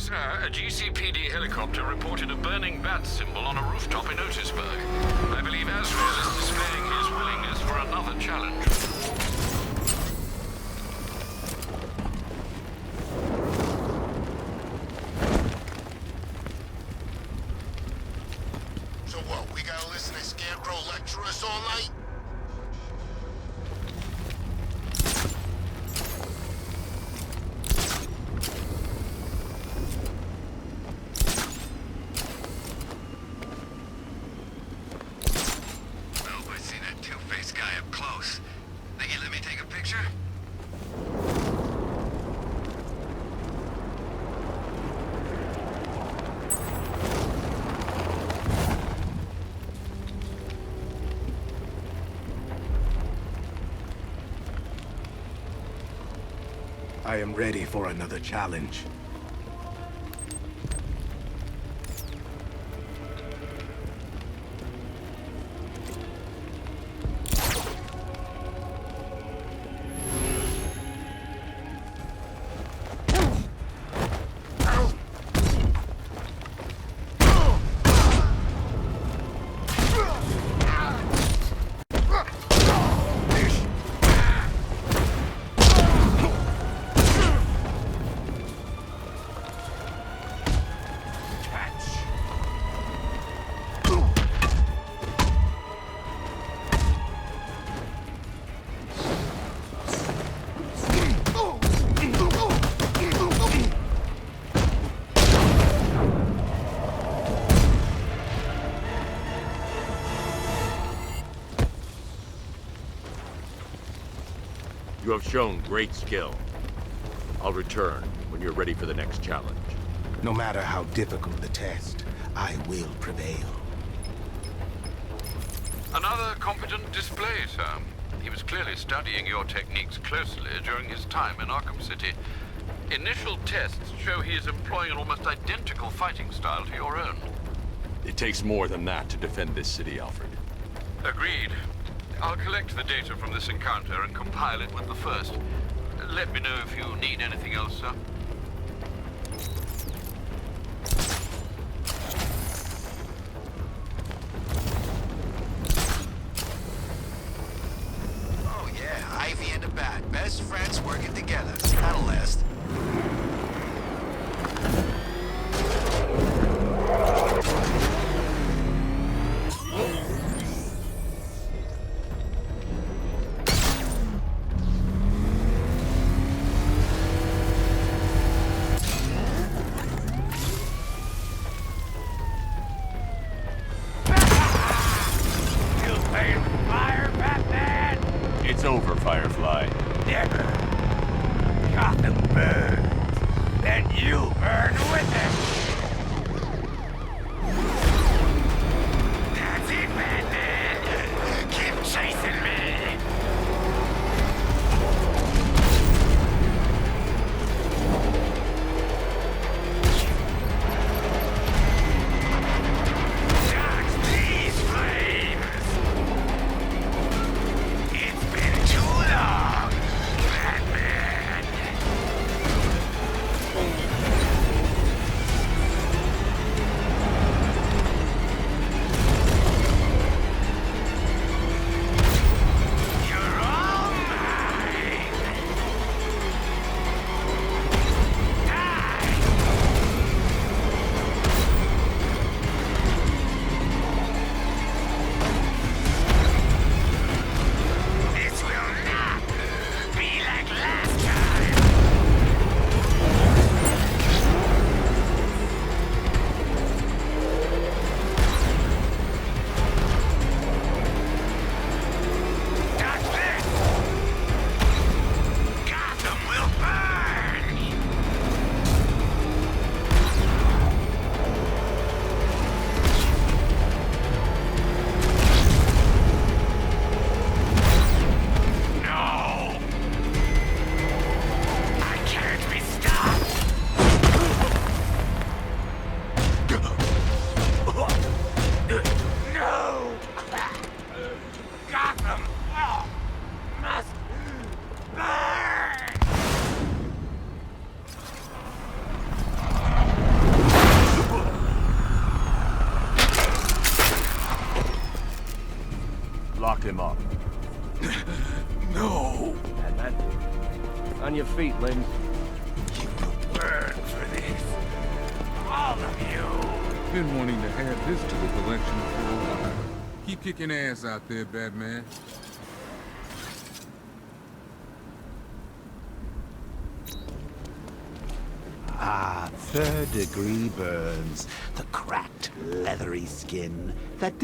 Sir, a GCPD helicopter reported a burning bat symbol on a rooftop in Otisburg. I believe Azrael is displaying his willingness for another challenge. So what, we gotta listen to Scarecrow lecture us all night? I am ready for another challenge. You have shown great skill. I'll return when you're ready for the next challenge. No matter how difficult the test, I will prevail. Another competent display, sir. He was clearly studying your techniques closely during his time in Arkham City. Initial tests show he is employing an almost identical fighting style to your own. It takes more than that to defend this city, Alfred. Agreed. I'll collect the data from this encounter and compile it with the first. Let me know if you need anything else, sir. Oh yeah, Ivy and the Bat. Best friends working together. That'll last. It's over, Firefly. Never. Gotham burns. Then you burn with it. That's it, Batman. Keep chasing me. Dodge these flames. It's been too long, Batman. him up. No! Madman. On your feet, Lynn. You will burn for this. All of you. Been wanting to add this to the collection for a while. Keep kicking ass out there, Batman. Ah, third-degree burns. The cracked, leathery skin. That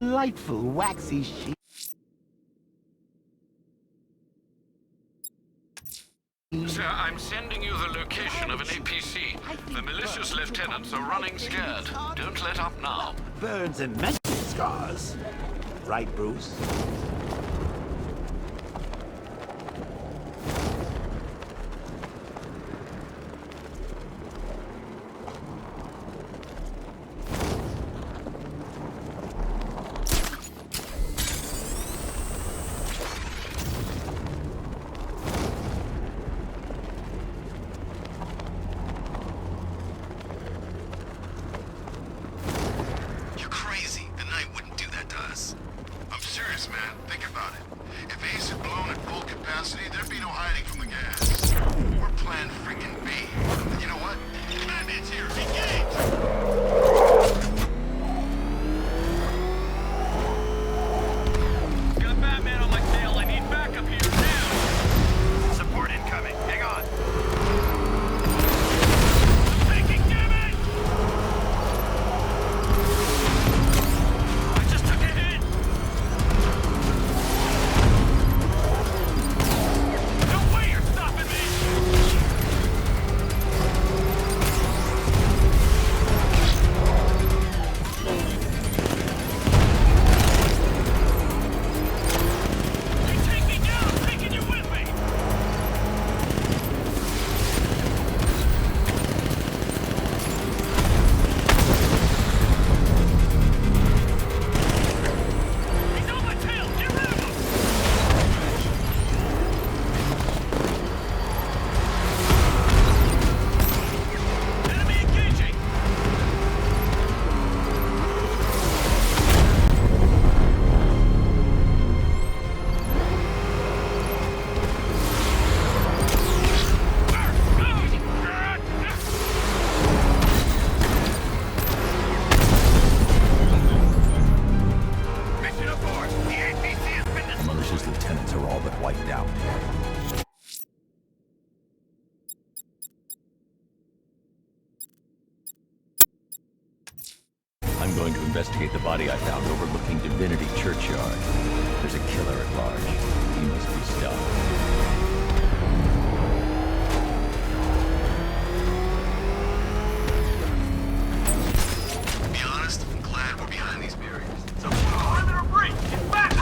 delightful, waxy sheet. Sir, I'm sending you the location of an APC. The malicious lieutenants are running scared. Don't let up now. Burns and mental scars. Right, Bruce? You're crazy. The Knight wouldn't do that to us. I'm serious, man. Think about it. If Ace had blown at full capacity, there'd be no hiding from the gas. We're plan freaking B. And you know what? Bandits here, engage! Got Batman on my tail. I need backup here now. Support incoming. Hang on. Taking damage! I just took a hit! No way you're stopping me! You take me down, I'm taking you with me! He's on my tail! Get rid of him! Enemy engaging! Mission abort! The APC has been destroyed! Militia's lieutenants are all but wiped out. I'm going to investigate the body I found overlooking Divinity Churchyard. There's a killer at large. He must be stopped. To be honest, I'm glad we're behind these barriers. So, Perimeter breach! Get back!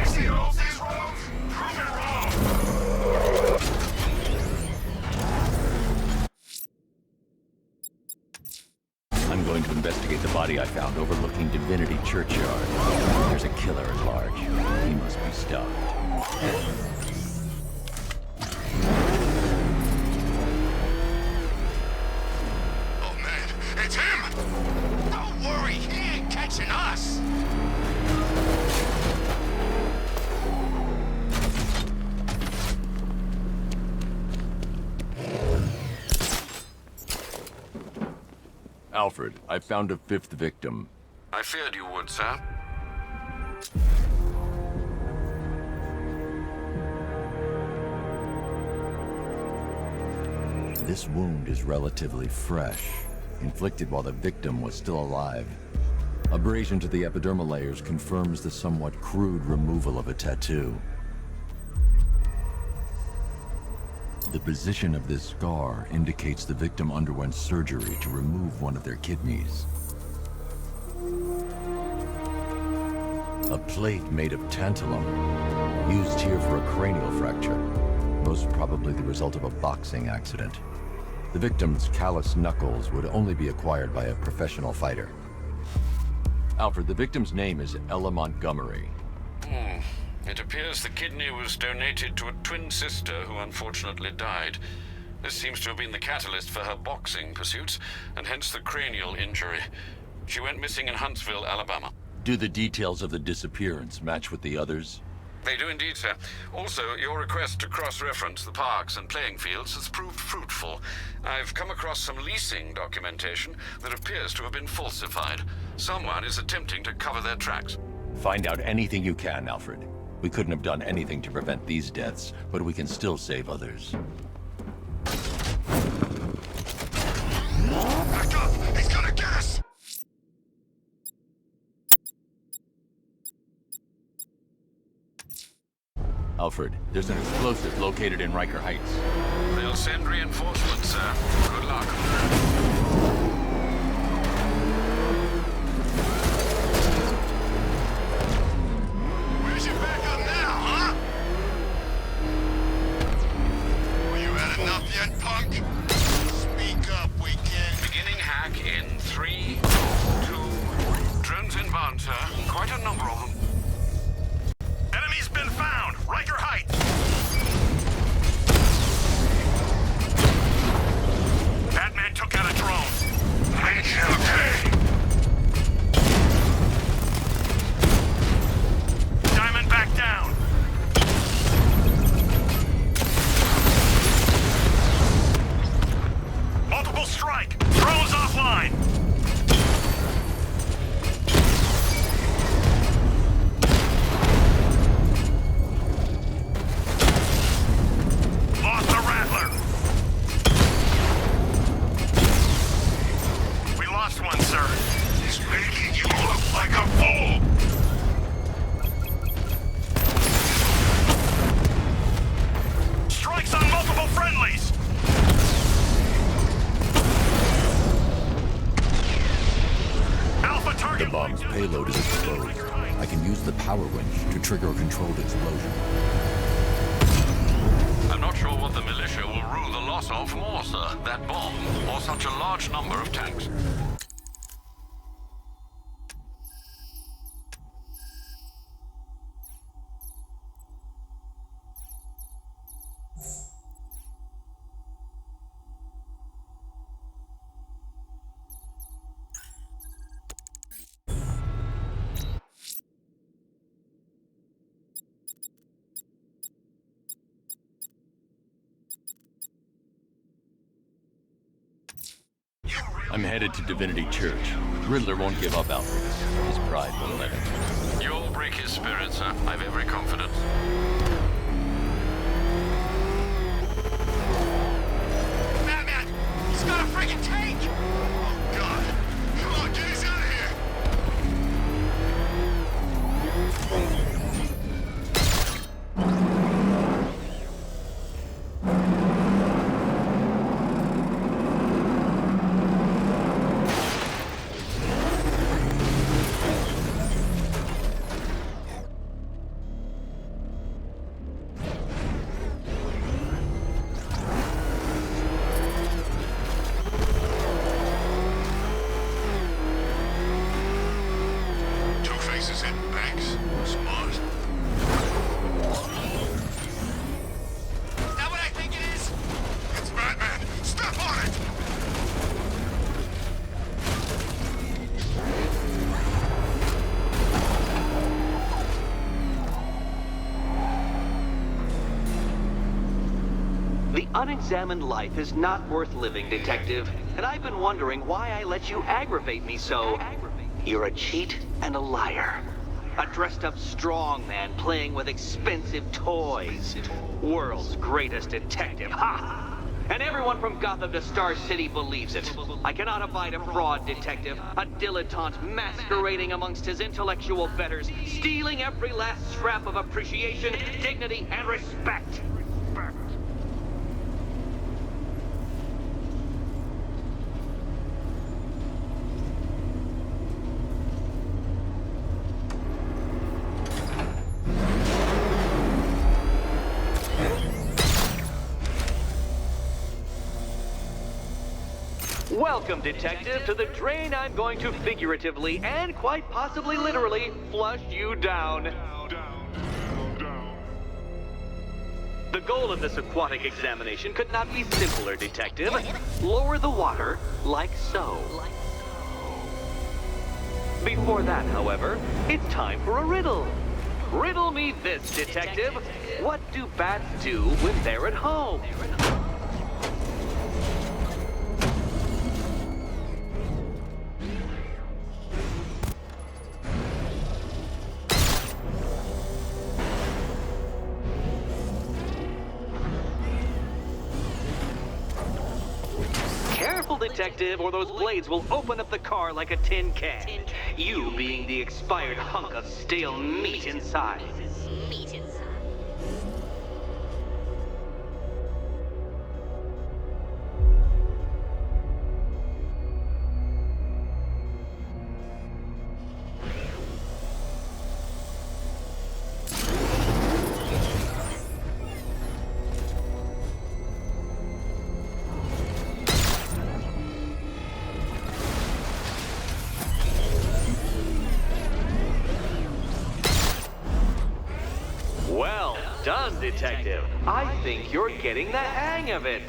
See all these roads? Prove it wrong! I'm going to investigate the body I found overlooking Divinity Churchyard. There's a killer at large. He must be stopped. Oh man, it's him! us! Alfred, I found a fifth victim. I feared you would, sir. This wound is relatively fresh, inflicted while the victim was still alive. Abrasion to the epidermal layers confirms the somewhat crude removal of a tattoo. The position of this scar indicates the victim underwent surgery to remove one of their kidneys. A plate made of tantalum, used here for a cranial fracture, most probably the result of a boxing accident. The victim's callous knuckles would only be acquired by a professional fighter. Alfred, the victim's name is Ella Montgomery. It appears the kidney was donated to a twin sister who unfortunately died. This seems to have been the catalyst for her boxing pursuits, and hence the cranial injury. She went missing in Huntsville, Alabama. Do the details of the disappearance match with the others? They do indeed, sir. Also, your request to cross-reference the parks and playing fields has proved fruitful. I've come across some leasing documentation that appears to have been falsified. Someone is attempting to cover their tracks. Find out anything you can, Alfred. We couldn't have done anything to prevent these deaths, but we can still save others. Back up! He's gonna get us! Alfred, there's an explosive located in Riker Heights. They'll send reinforcements, sir. Good luck. Where's your backup now, huh? Well, you had enough yet, punk? Speak up, weekend. Beginning hack in 3, 2... Drones inbound, sir. Quite a number of them. Enemy's been found! Riker Heights! Batman took out a drone. Okay. Diamond back down. Multiple strike. Drones offline. Lost the Rattler. We lost one, sir. He's making you look like a fool! Strikes on multiple friendlies. Alpha The target. bomb's payload is exposed. I can use the power winch to trigger a controlled explosion. I'm not sure what the militia will rue the loss of more, sir. That bomb, or such a large number of tanks. I'm headed to Divinity Church. Riddler won't give up, Alfred. His pride won't let him. You'll break his spirit, sir. I've every confidence. Batman! He's got a friggin' tank! Oh, God. Come on, get us out of here! Two-Face's hitting banks. Smart. Is that what I think it is? It's Batman! Step on it! Unexamined life is not worth living, Detective. And I've been wondering why I let you aggravate me so. You're a cheat and a liar. A dressed-up strongman playing with expensive toys. World's greatest detective, ha! And everyone from Gotham to Star City believes it. I cannot abide a fraud detective, a dilettante masquerading amongst his intellectual betters, stealing every last scrap of appreciation, dignity, and respect. Welcome, Detective, to the drain I'm going to figuratively and quite possibly literally flush you down. The goal of this aquatic examination could not be simpler, Detective. Lower the water like so. Before that, however, it's time for a riddle. Riddle me this, Detective. What do bats do when they're at home? Careful, Detective, or those blades will open up the car like a tin can. You being the expired hunk of stale meat inside. Well done, Detective. I think you're getting the hang of it.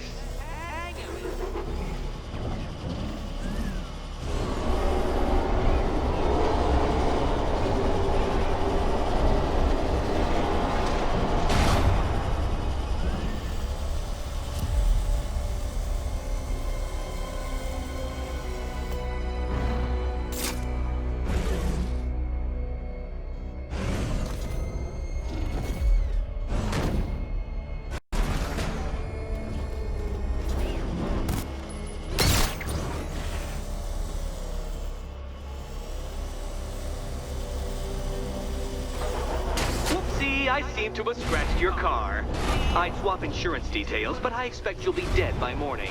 I seem to have scratched your car. I'd swap insurance details, but I expect you'll be dead by morning.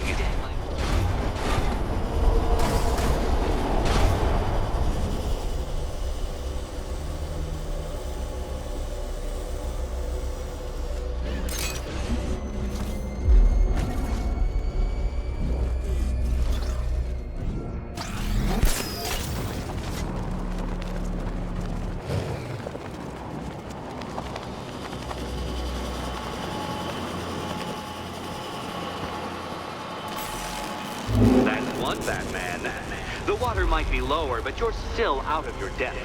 That's one Batman. The water might be lower, but you're still out of your depth.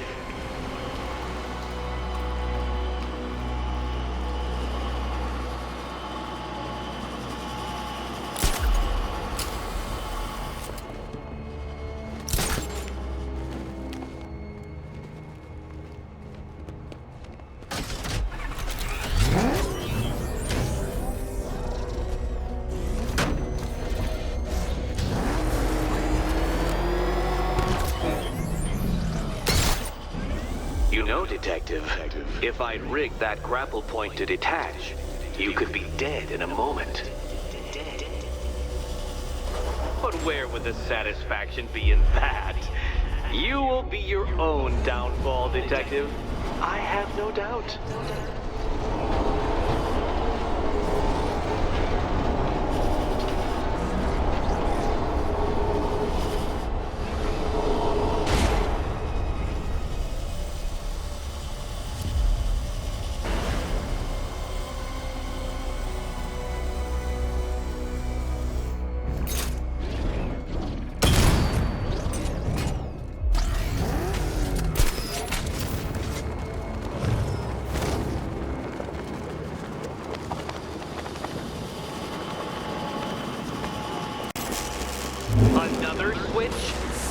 You know, Detective, if I'd rigged that grapple point to detach, you could be dead in a moment. But where would the satisfaction be in that? You will be your own downfall, Detective. I have no doubt.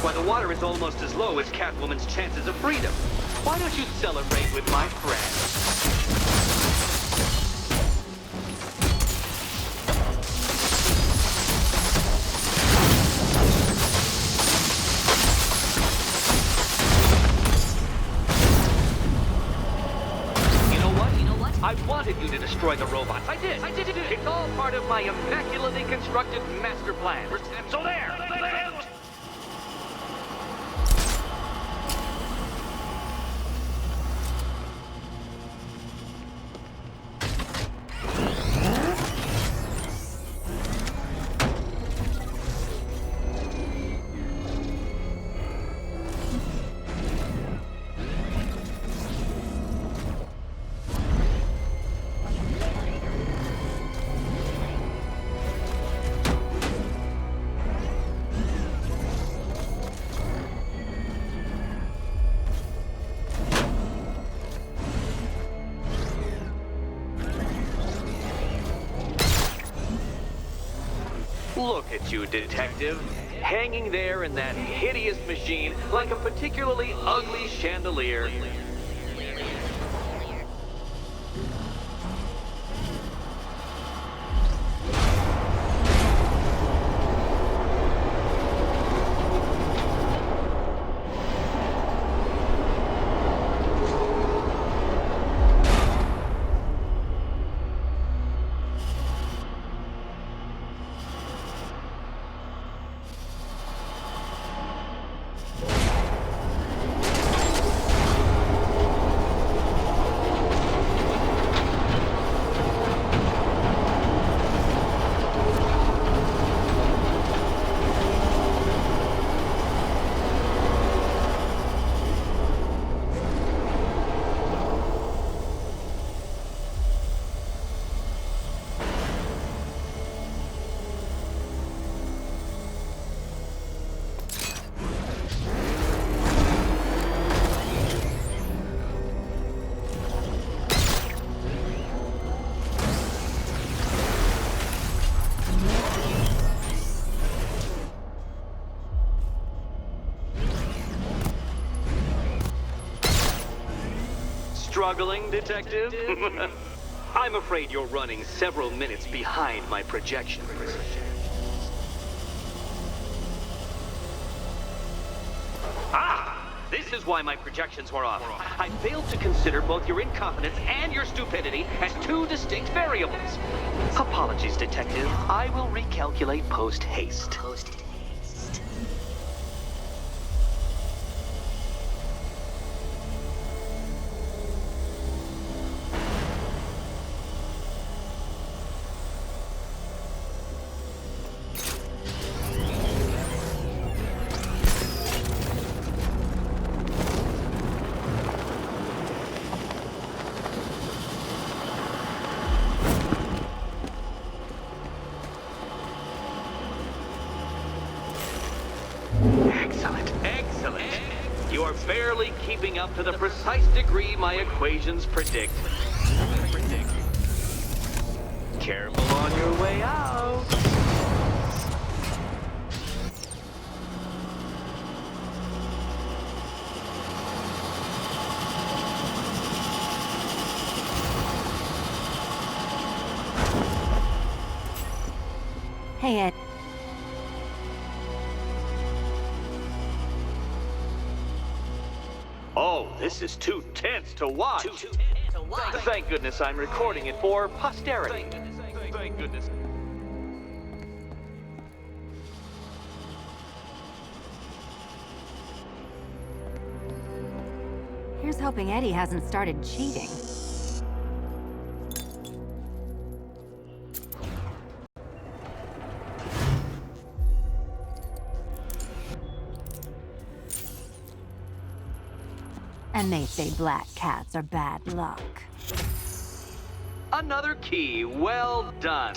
why the water is almost as low as Catwoman's chances of freedom. Why don't you celebrate with my friend? I wanted you to destroy the robots. I did. It's all part of my immaculately constructed master plan. So there. Look at you, detective. Hanging there in that hideous machine like a particularly ugly chandelier. Struggling, detective? I'm afraid you're running several minutes behind my projections. This is why my projections were off. I failed to consider both your incompetence and your stupidity as two distinct variables. Apologies, detective. I will recalculate post-haste. Excellent. You are barely keeping up to the precise degree my equations predict. Careful on your way out. Hey, Ed. Oh, this is too tense to watch. Thank goodness I'm recording it for posterity. Thank goodness. Here's hoping Eddie hasn't started cheating. And they say black cats are bad luck. Another key, well done.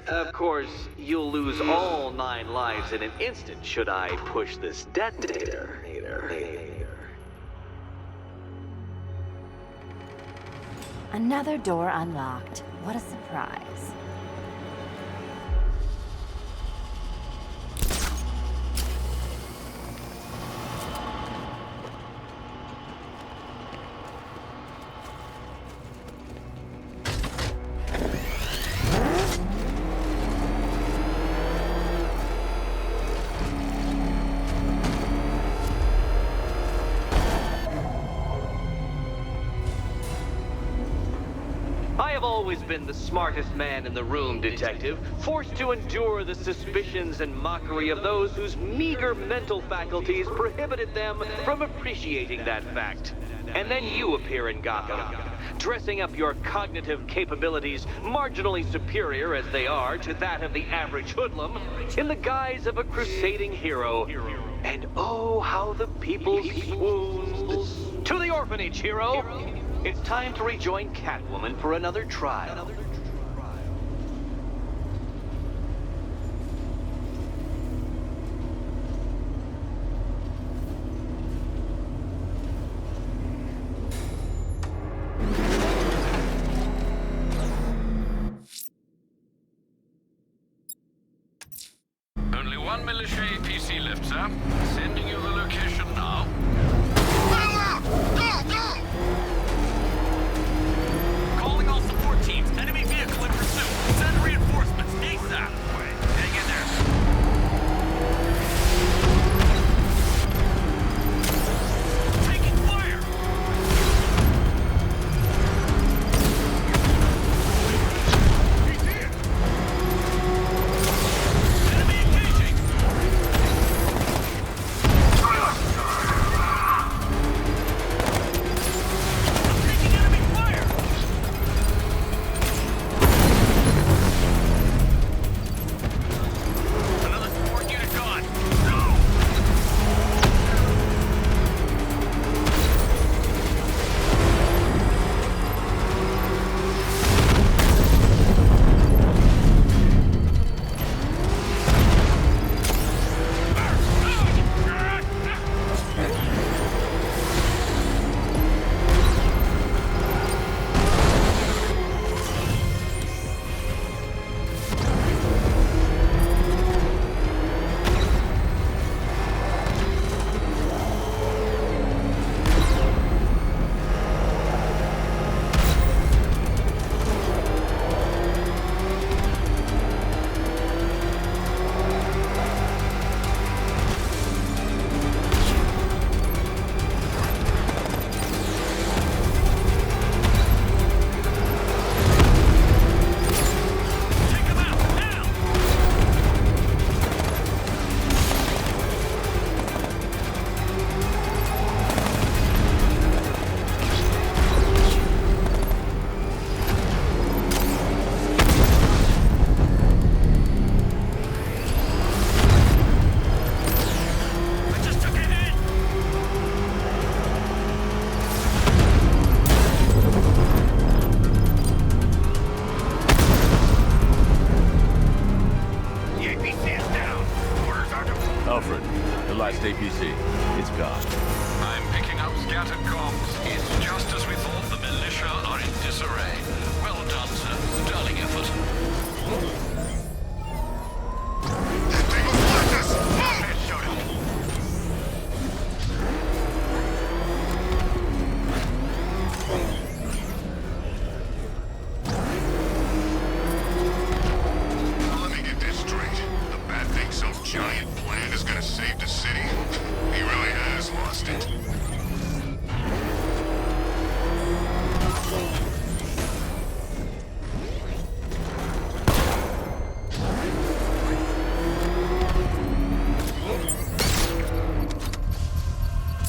Of course, you'll lose all 9 lives in an instant should I push this detonator. Another door unlocked. What a surprise. I have always been the smartest man in the room, Detective, forced to endure the suspicions and mockery of those whose meager mental faculties prohibited them from appreciating that fact. And then you appear in Gotham, dressing up your cognitive capabilities marginally superior as they are to that of the average hoodlum, in the guise of a crusading hero. And oh, how the people swooned. To the orphanage, hero! It's time to rejoin Catwoman for another trial. Only one militia APC left, sir. Sending you the location now. Battle out! Go, go! Calling all support teams. Enemy vehicle in pursuit. Send reinforcements ASAP. Hang in there. Taking fire! He's here! Enemy engaging! Taking enemy fire! Another support unit gone. Go! Take them out now! I just took a hit! The APC is down. Orders are to... Alfred, the last APC. It's gone. I'm picking up scattered comms. It's just as we thought. The militia are in disarray. Well done, sir. Sterling effort. That thing will flash us! Move! Showed him. Let me get this straight. The Bat thinks some giant plan is gonna save the city? He really has lost it.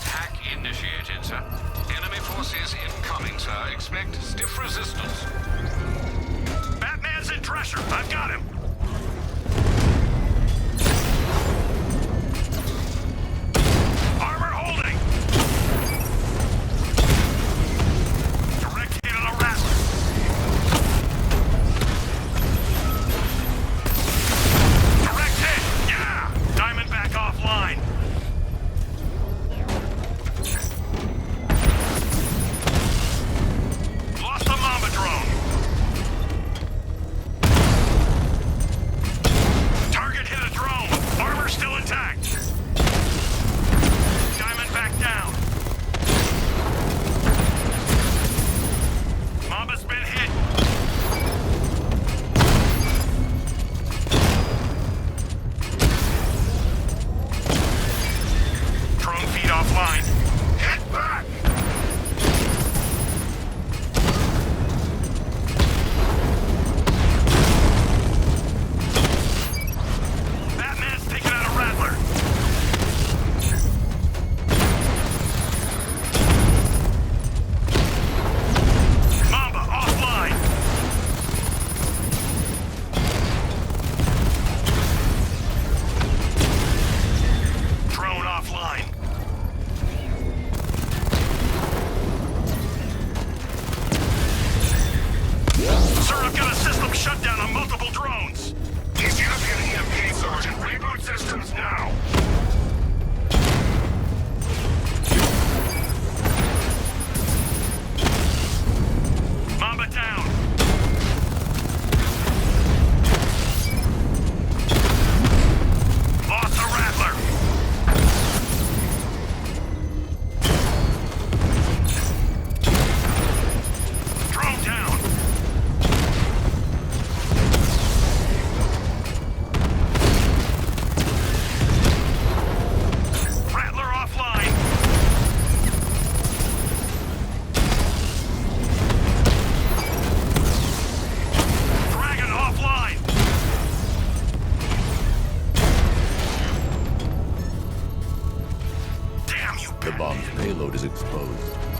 Hack initiated, sir. Enemy forces incoming, sir. Expect stiff resistance. Batman's in Drescher. I've got him. Armor holding. Direct hit on the Rattler. Direct hit. Yeah. Diamondback offline. Lost the Mamba drone.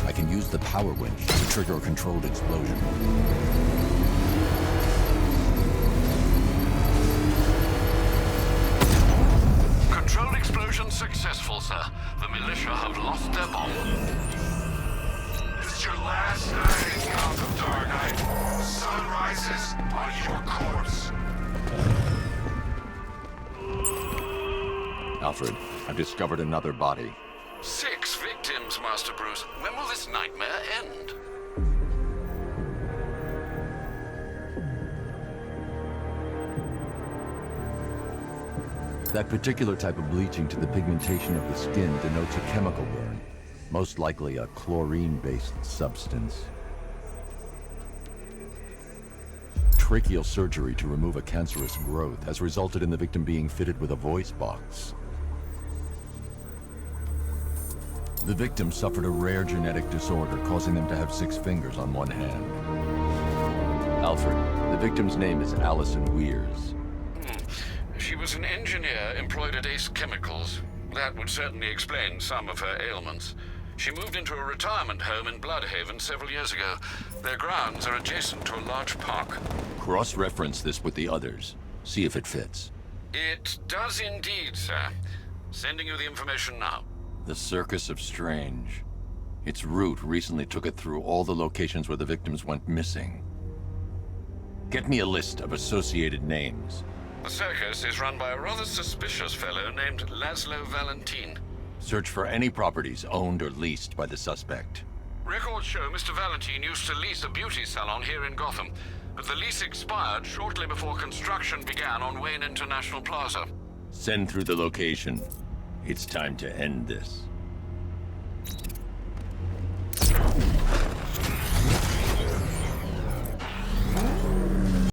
I can use the power winch to trigger a controlled explosion. Controlled explosion successful, sir. The militia have lost their bomb. This is your last night in Gotham, Dark Knight. The sun rises on your corpse. Alfred, I've discovered another body. 6 victims, Master Bruce. When will this nightmare end? That particular type of bleaching to the pigmentation of the skin denotes a chemical burn, most likely a chlorine-based substance. Tracheal surgery to remove a cancerous growth has resulted in the victim being fitted with a voice box. The victim suffered a rare genetic disorder, causing them to have 6 fingers on one hand. Alfred, the victim's name is Allison Weirs. She was an engineer employed at Ace Chemicals. That would certainly explain some of her ailments. She moved into a retirement home in Bloodhaven several years ago. Their grounds are adjacent to a large park. Cross-reference this with the others. See if it fits. It does indeed, sir. Sending you the information now. The Circus of Strange. Its route recently took it through all the locations where the victims went missing. Get me a list of associated names. The circus is run by a rather suspicious fellow named Laszlo Valentin. Search for any properties owned or leased by the suspect. Records show Mr. Valentin used to lease a beauty salon here in Gotham, but the lease expired shortly before construction began on Wayne International Plaza. Send through the location. It's time to end this.